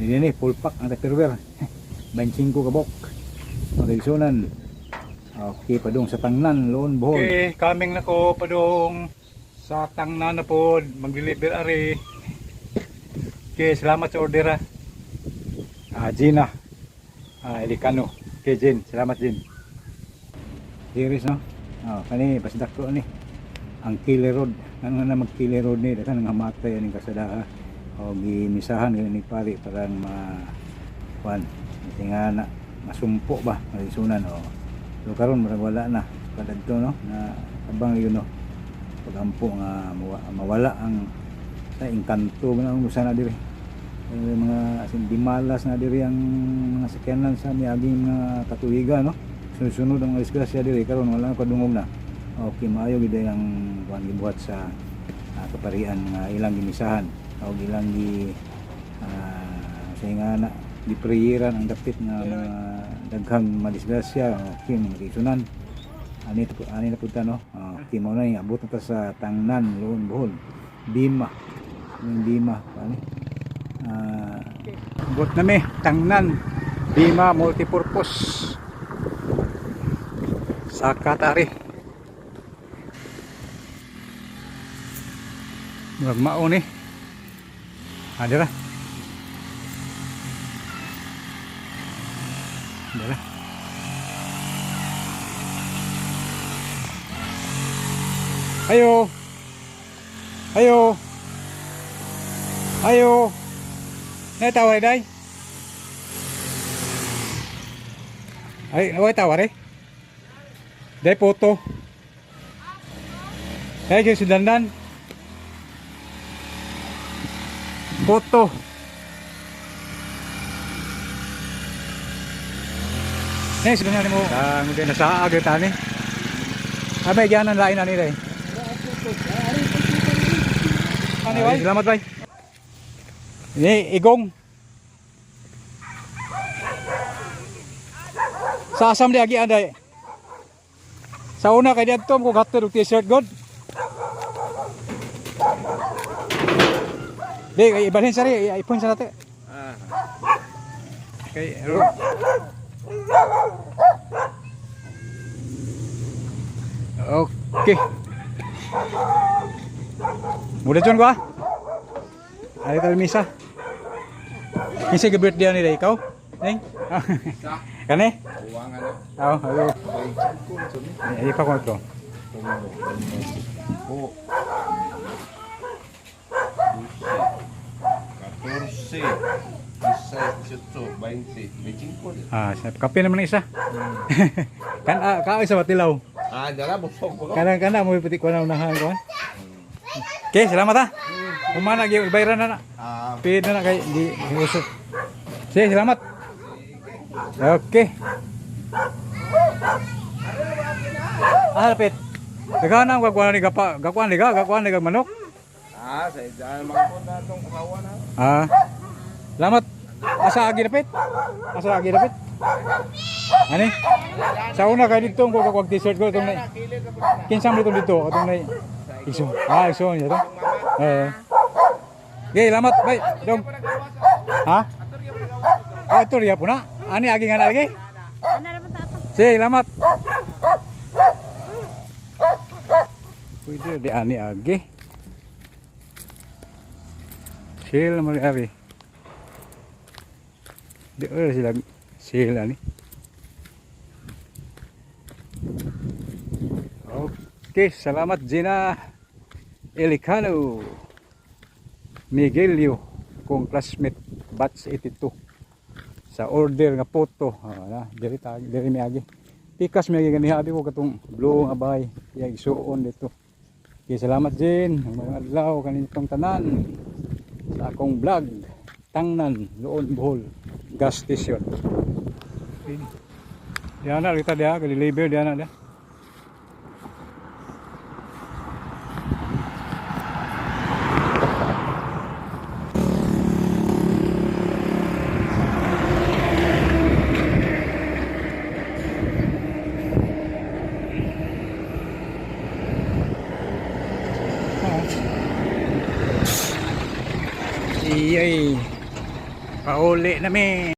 Ini full pack ang tupperware. 25 kabok. Magigsunan. Okay, padung sa Tangnan, Loon, Bohol. Okay, coming na ko padung sa Tangnan na po. Mag-deliver ari. Okay, salamat sa order ha. Gina. Elikano. Okay, Jin. Salamat, Jin. Iris, no? Kani, pasdak ko ni. Ang Killer Road. Ano na mag-Killer Road ni. Dakan nga matay aning kasada ha. O gimisahan ganun ni pari parang kuan nga na masumpo ba malisunan o so karon marag wala na kadadto no na abang yun no pagampo nga mawala ang engkanto man usa na diri mga dimalas na diri ang mga sakyanan sa miaging mga katuiga no sunod-sunod ang disgrasya diri karon wala na padungog na okay maayo gid ang kuan gibuhat sa kaparian nga ilang gimisahan o ilang di say nga na di prayeran ang dapit nga mga daghang madisgrasya okay magisunan ani na punta no okay mo na abot na ta sa Tangnan, Loon, Bohol, Dima yung Dima ani abot na mi Tangnan, Dima multipurpose sa Katari magmao ni dira. Dira. Ayo. Ayo. Ayo. Nay tawar day. Ay, away tawar eh. Day foto. Day gyud sudandan. Foto. Eh, sebenarnya mo. Mungkin nasa agad tani. Abay, diyan ang lain na nila eh. Salamat, bay. Ini igong. Sa asam di agi anday. Sa una kay diadto ko gatter og t-shirt god. Di, ibalhin sari, ipon sa natin. Okay, okay. Mudah John gua. Hari tadi misa. Misa ke birthday ni dah ikaw? Neng? Kane? Oh, halo. Ini pa ko to. Oh. 14, 16, 20, 25. Kape naman isa. Kan isa batilaw. Dala busog ko. Kana mo piti ko na unahan ko. Okay, salamat ha. Kumana gyud bayaran na na. Pid na kay di usok. Sige, salamat. Okay. Alpit. Dagan ang gagwan ni gagwan ni manok. Sa idaan mga punta itong kawawa na. Salamat. Asa agi dapit? Ani? Sa una kay dito ko kag t-shirt ko itong na. Kinsam dito atong na. Iso. Iso niya to. Okay, salamat. Bye. Dong. Ha? Ito riya po na. Ani agi nga lagi? Sige, salamat. Pwede di ani agi. Sila mo ari. Di sila ni. Okay, salamat Gina Elikano Miguelio kong classmate batch 82 sa order nga photo diri mi agi pikas mi agi ganiha abi ko katong blue nga bay iya isuon dito. Okay, salamat Jin mga adlaw kanitong tanan sa akong vlog Tangnan, Loon, Bohol gas station. Diyan na kita dia deliver diyan na dia. Pauli na mi.